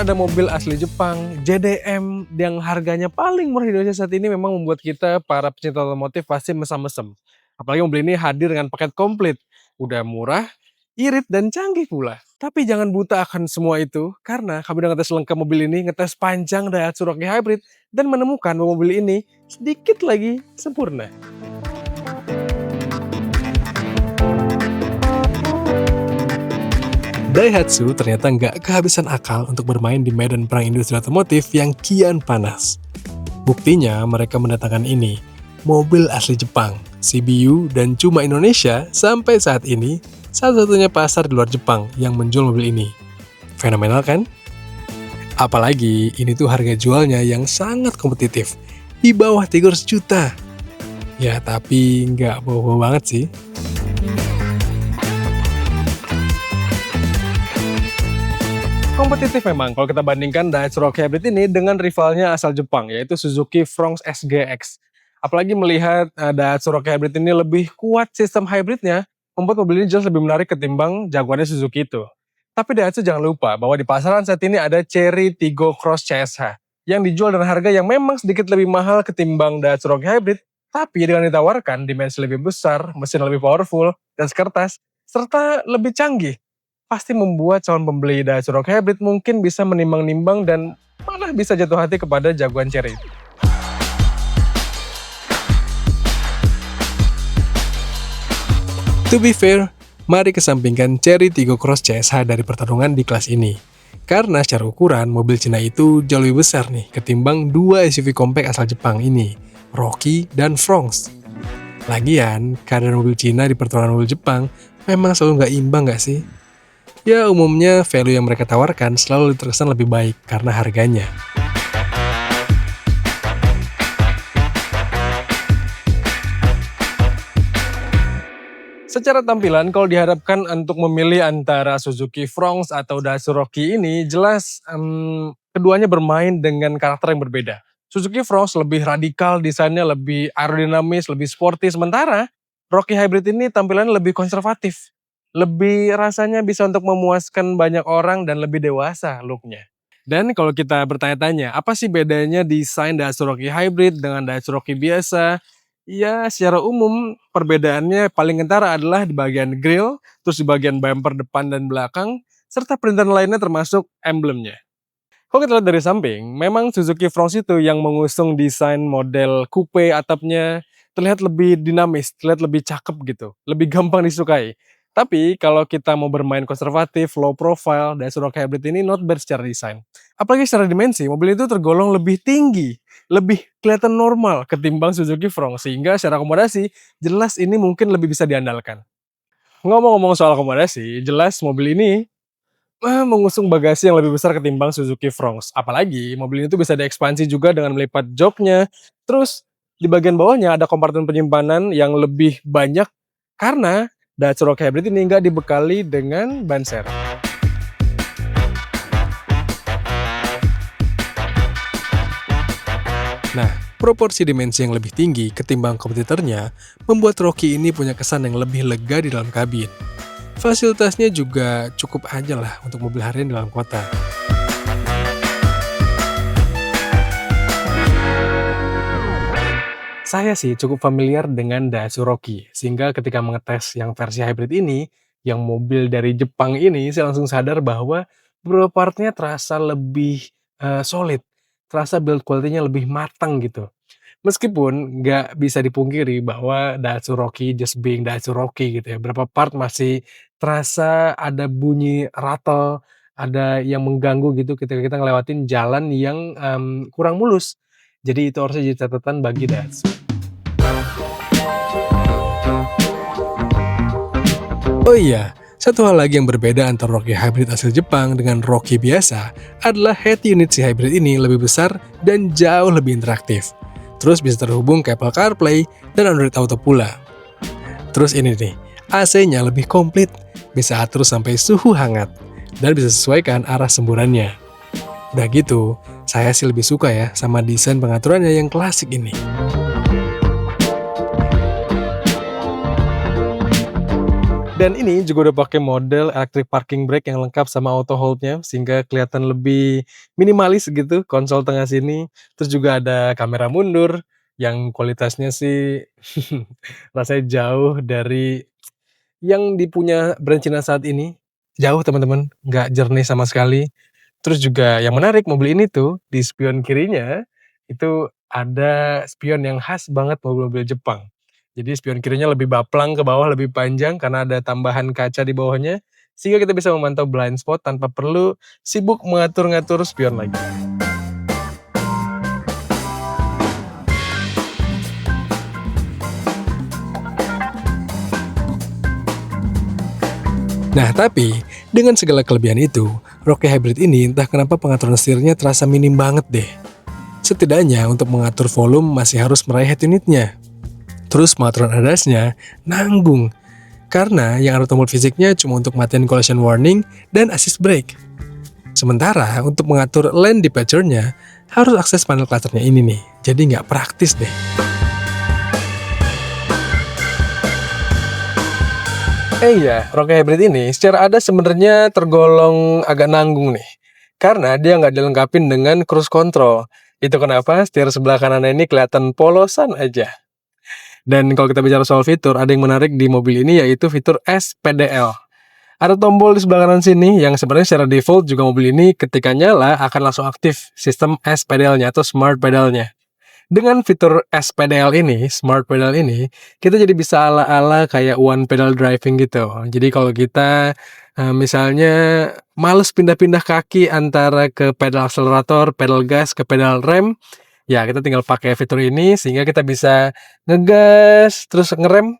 Karena ada mobil asli Jepang, JDM, yang harganya paling murah di Indonesia saat ini memang membuat kita para pecinta otomotif pasti mesam-mesem. Apalagi mobil ini hadir dengan paket komplit. Udah murah, irit, dan canggih pula. Tapi jangan buta akan semua itu, karena kami udah ngetes lengkap mobil ini, ngetes panjang Daihatsu Rocky Hybrid, dan menemukan bahwa mobil ini sedikit lagi sempurna. Daihatsu ternyata nggak kehabisan akal untuk bermain di medan perang industri otomotif yang kian panas. Buktinya mereka mendatangkan ini, mobil asli Jepang, CBU, dan cuma Indonesia sampai saat ini satu-satunya pasar di luar Jepang yang menjual mobil ini. Fenomenal kan? Apalagi ini tuh harga jualnya yang sangat kompetitif, di bawah 300 juta. Ya tapi nggak bohong banget sih. Kompetitif memang kalau kita bandingkan Daihatsu Rocky Hybrid ini dengan rivalnya asal Jepang, yaitu Suzuki Fronx SGX. Apalagi melihat Daihatsu Rocky Hybrid ini lebih kuat sistem hybridnya, membuat mobil ini jelas lebih menarik ketimbang jagoannya Suzuki itu. Tapi Daihatsu jangan lupa bahwa di pasaran saat ini ada Chery Tiggo Cross CSH yang dijual dengan harga yang memang sedikit lebih mahal ketimbang Daihatsu Rocky Hybrid, tapi dengan ditawarkan dimensi lebih besar, mesin lebih powerful, dan sekertas, serta lebih canggih, pasti membuat calon pembeli Daihatsu Rocky Hybrid mungkin bisa menimbang-nimbang dan malah bisa jatuh hati kepada jagoan Chery. To be fair, mari kesampingkan Chery Tiggo Cross CSH dari pertarungan di kelas ini. Karena secara ukuran, mobil Cina itu jauh lebih besar nih ketimbang dua SUV compact asal Jepang ini, Rocky dan Fronx. Lagian, keadaan mobil Cina di pertarungan mobil Jepang memang selalu nggak imbang nggak sih? Ya umumnya value yang mereka tawarkan selalu terkesan lebih baik karena harganya. Secara tampilan kalau dihadapkan untuk memilih antara Suzuki Fronx atau Daihatsu Rocky ini jelas keduanya bermain dengan karakter yang berbeda. Suzuki Fronx lebih radikal, desainnya lebih aerodinamis, lebih sporty, sementara Rocky Hybrid ini tampilannya lebih konservatif. Lebih rasanya bisa untuk memuaskan banyak orang dan lebih dewasa looknya. Dan kalau kita bertanya-tanya, apa sih bedanya desain Daihatsu Rocky Hybrid dengan Daihatsu Rocky biasa? Ya, secara umum perbedaannya paling kentara adalah di bagian grill, terus di bagian bumper depan dan belakang, serta perintahan lainnya termasuk emblemnya. Kalau kita lihat dari samping, memang Suzuki Fronx itu yang mengusung desain model coupe atapnya terlihat lebih dinamis, terlihat lebih cakep gitu, lebih gampang disukai. Tapi kalau kita mau bermain konservatif, low profile, Daihatsu Rocky Hybrid ini not bad secara desain. Apalagi secara dimensi, mobil itu tergolong lebih tinggi, lebih kelihatan normal ketimbang Suzuki Fronx, sehingga secara akomodasi jelas ini mungkin lebih bisa diandalkan. Ngomong-ngomong soal akomodasi, jelas mobil ini mengusung bagasi yang lebih besar ketimbang Suzuki Fronx. Apalagi mobil ini tuh bisa diekspansi juga dengan melipat joknya. Terus di bagian bawahnya ada kompartemen penyimpanan yang lebih banyak karena Daihatsu Rocky Hybrid ini nggak dibekali dengan ban serep. Nah, proporsi dimensi yang lebih tinggi ketimbang kompetitornya membuat Rocky ini punya kesan yang lebih lega di dalam kabin. Fasilitasnya juga cukup aja lah untuk mobil harian di dalam kota. Saya sih cukup familiar dengan Daihatsu Rocky, sehingga ketika mengetes yang versi hybrid ini, yang mobil dari Jepang ini, saya langsung sadar bahwa beberapa partnya terasa lebih solid, terasa build quality-nya lebih matang gitu. Meskipun nggak bisa dipungkiri bahwa Daihatsu Rocky just being Daihatsu Rocky gitu ya, beberapa part masih terasa ada bunyi rattle, ada yang mengganggu gitu ketika kita ngelewatin jalan yang kurang mulus. Jadi itu harusnya jadi catatan bagi Daihatsu. Oh iya, satu hal lagi yang berbeda antara Rocky Hybrid asal Jepang dengan Rocky biasa adalah head unit si hybrid ini lebih besar dan jauh lebih interaktif. Terus bisa terhubung ke Apple CarPlay dan Android Auto pula. Terus ini nih, AC-nya lebih komplit, bisa atur sampai suhu hangat, dan bisa sesuaikan arah semburannya. Udah gitu, saya sih lebih suka ya sama desain pengaturannya yang klasik ini. Dan ini juga udah pakai model electric parking brake yang lengkap sama auto hold-nya sehingga kelihatan lebih minimalis gitu konsol tengah sini. Terus juga ada kamera mundur yang kualitasnya sih rasanya jauh dari yang dipunya brand Cina saat ini. Jauh teman-teman, nggak jernih sama sekali. Terus juga yang menarik mobil ini tuh di spion kirinya itu ada spion yang khas banget mobil-mobil Jepang. Jadi spion kirinya lebih baplang ke bawah, lebih panjang karena ada tambahan kaca di bawahnya sehingga kita bisa memantau blind spot tanpa perlu sibuk mengatur-ngatur spion lagi. Nah, tapi dengan segala kelebihan itu, Rocky Hybrid ini entah kenapa pengaturan setirnya terasa minim banget deh. Setidaknya untuk mengatur volume masih harus meraih head unitnya. Terus pengaturan ADAS-nya nanggung, karena yang ada tombol fisiknya cuma untuk matiin collision warning dan assist brake. Sementara untuk mengatur lane departure-nya harus akses panel clutternya ini nih, jadi nggak praktis deh. Iya, Rocky Hybrid ini secara ADAS sebenarnya tergolong agak nanggung nih, karena dia nggak dilengkapin dengan cruise control. Itu kenapa setir sebelah kanannya ini kelihatan polosan aja. Dan kalau kita bicara soal fitur, ada yang menarik di mobil ini yaitu fitur SPDL. Ada tombol di sebelah kanan sini yang sebenarnya secara default juga mobil ini ketika nyala akan langsung aktif sistem SPDL-nya atau Smart Pedal-nya. Dengan fitur SPDL ini, Smart Pedal ini, kita jadi bisa ala-ala kayak one pedal driving gitu. Jadi kalau kita misalnya males pindah-pindah kaki antara ke pedal akselerator, pedal gas, ke pedal rem, ya kita tinggal pakai fitur ini sehingga kita bisa ngegas, terus ngerem,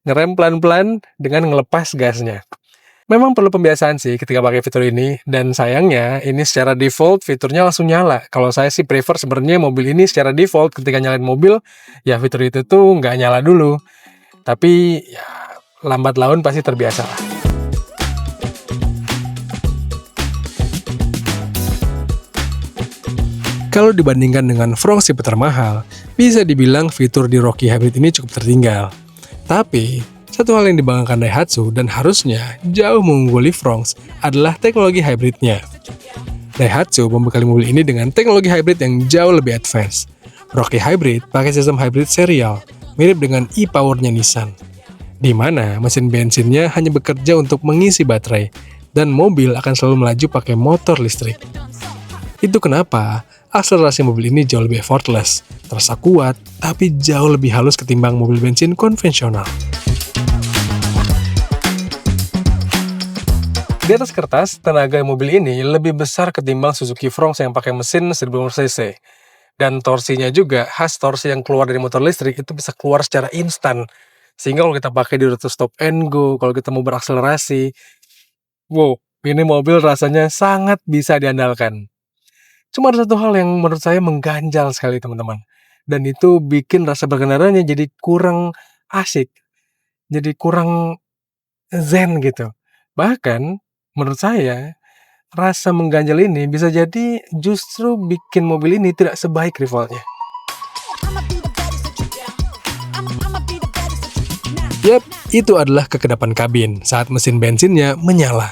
ngerem pelan-pelan dengan ngelepas gasnya. Memang perlu pembiasaan sih ketika pakai fitur ini, dan sayangnya ini secara default fiturnya langsung nyala. Kalau saya sih prefer sebenarnya mobil ini secara default ketika nyalain mobil, ya fitur itu tuh nggak nyala dulu. Tapi ya lambat laun pasti terbiasa lah. Kalau dibandingkan dengan Fronx tipe termahal, bisa dibilang fitur di Rocky Hybrid ini cukup tertinggal. Tapi, satu hal yang dibanggakan Daihatsu dan harusnya jauh mengungguli Fronx adalah teknologi hybridnya. Daihatsu membekali mobil ini dengan teknologi hybrid yang jauh lebih advance. Rocky Hybrid pakai sistem hybrid serial, mirip dengan e-powernya Nissan, di mana mesin bensinnya hanya bekerja untuk mengisi baterai, dan mobil akan selalu melaju pakai motor listrik. Itu kenapa akselerasi mobil ini jauh lebih effortless, terasa kuat, tapi jauh lebih halus ketimbang mobil bensin konvensional. Di atas kertas, tenaga mobil ini lebih besar ketimbang Suzuki Fronx yang pakai mesin 1500 cc. Dan torsinya juga, khas torsi yang keluar dari motor listrik itu bisa keluar secara instan. Sehingga kalau kita pakai di rute stop and go, kalau kita mau berakselerasi, wow, ini mobil rasanya sangat bisa diandalkan. Cuma ada satu hal yang menurut saya mengganjal sekali teman-teman. Dan itu bikin rasa berkendaranya jadi kurang asik. Jadi kurang zen gitu. Bahkan, menurut saya, rasa mengganjal ini bisa jadi justru bikin mobil ini tidak sebaik rivalnya. Yap, itu adalah kekedapan kabin saat mesin bensinnya menyala.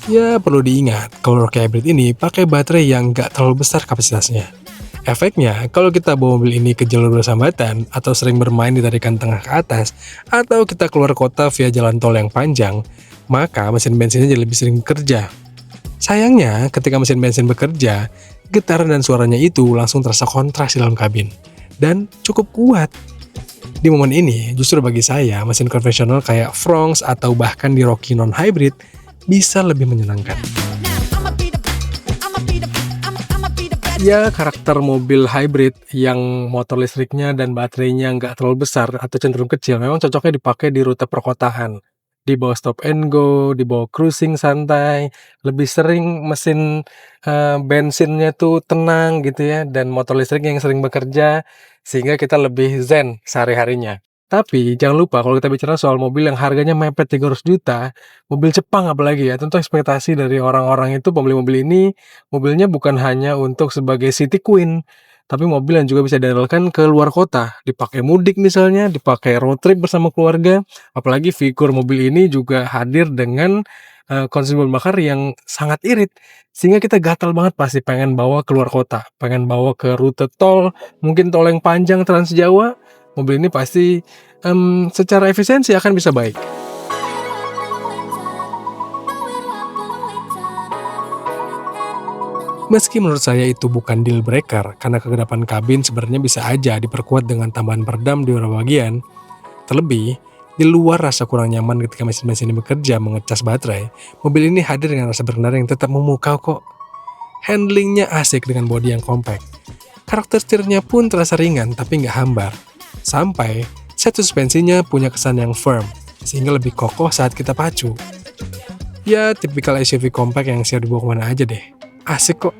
Ya, perlu diingat, kalau Rocky Hybrid ini pakai baterai yang nggak terlalu besar kapasitasnya. Efeknya, kalau kita bawa mobil ini ke jalur bersambatan, atau sering bermain di tarikan tengah ke atas, atau kita keluar kota via jalan tol yang panjang, maka mesin bensinnya jadi lebih sering bekerja. Sayangnya, ketika mesin bensin bekerja, getaran dan suaranya itu langsung terasa kontras di dalam kabin, dan cukup kuat. Di momen ini, justru bagi saya, mesin konvensional kayak Fronx atau bahkan di Rocky non-hybrid bisa lebih menyenangkan. Ya, karakter mobil hybrid yang motor listriknya dan baterainya nggak terlalu besar atau cenderung kecil memang cocoknya dipakai di rute perkotaan. Di bawah stop and go, di bawah cruising santai, lebih sering mesin bensinnya tuh tenang gitu ya, dan motor listrik yang sering bekerja, sehingga kita lebih zen sehari-harinya. Tapi jangan lupa kalau kita bicara soal mobil yang harganya mepet 300 juta, mobil Jepang apalagi ya, tentu ekspektasi dari orang-orang itu pembeli mobil ini, mobilnya bukan hanya untuk sebagai city queen, tapi mobil yang juga bisa diandalkan ke luar kota, dipakai mudik misalnya, dipakai road trip bersama keluarga. Apalagi figur mobil ini juga hadir dengan konsumsi bahan bakar yang sangat irit, sehingga kita gatal banget pasti pengen bawa keluar kota, pengen bawa ke rute tol, mungkin tol yang panjang Trans Jawa. Mobil ini pasti secara efisiensi akan bisa baik. Meski menurut saya itu bukan deal breaker, karena kegelapan kabin sebenarnya bisa aja diperkuat dengan tambahan peredam di beberapa bagian. Terlebih, di luar rasa kurang nyaman ketika mesin-mesin ini bekerja mengecas baterai, mobil ini hadir dengan rasa berkendara yang tetap memukau kok. Handlingnya asik dengan bodi yang compact. Karakter setirnya pun terasa ringan tapi nggak hambar. Sampai, set suspensinya punya kesan yang firm, sehingga lebih kokoh saat kita pacu. Ya, tipikal SUV compact yang siap dibawa kemana aja deh. Asik kok.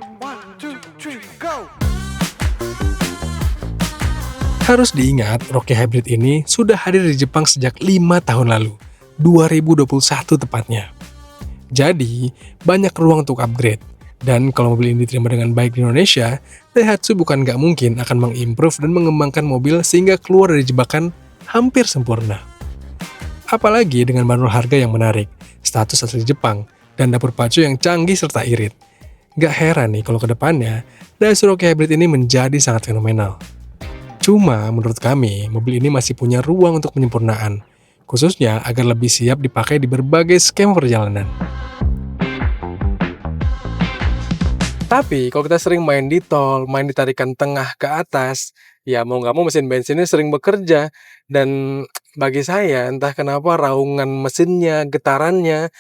Harus diingat, Rockie Hybrid ini sudah hadir di Jepang sejak 5 tahun lalu, 2021 tepatnya. Jadi, banyak ruang untuk upgrade. Dan kalau mobil ini diterima dengan baik di Indonesia, Daihatsu bukan nggak mungkin akan mengimprove dan mengembangkan mobil sehingga keluar dari jebakan hampir sempurna. Apalagi dengan bandrol harga yang menarik, status asli Jepang, dan dapur pacu yang canggih serta irit. Gak heran nih kalau kedepannya, Daihatsu Rockie Hybrid ini menjadi sangat fenomenal. Cuma menurut kami, mobil ini masih punya ruang untuk penyempurnaan, khususnya agar lebih siap dipakai di berbagai skema perjalanan. Tapi kalau kita sering main di tol, main di tarikan tengah ke atas, ya mau nggak mau mesin bensinnya sering bekerja. Dan bagi saya, entah kenapa raungan mesinnya, getarannya,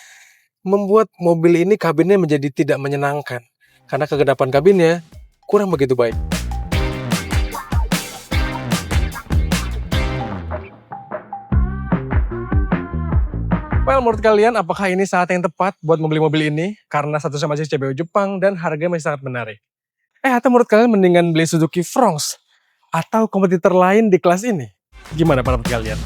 membuat mobil ini kabinnya menjadi tidak menyenangkan. Karena kegedapan kabinnya kurang begitu baik. Well, menurut kalian apakah ini saat yang tepat buat membeli mobil ini? Karena statusnya masih CBU Jepang dan harganya masih sangat menarik. Atau menurut kalian mendingan beli Suzuki Fronx? Atau kompetitor lain di kelas ini? Gimana pendapat kalian?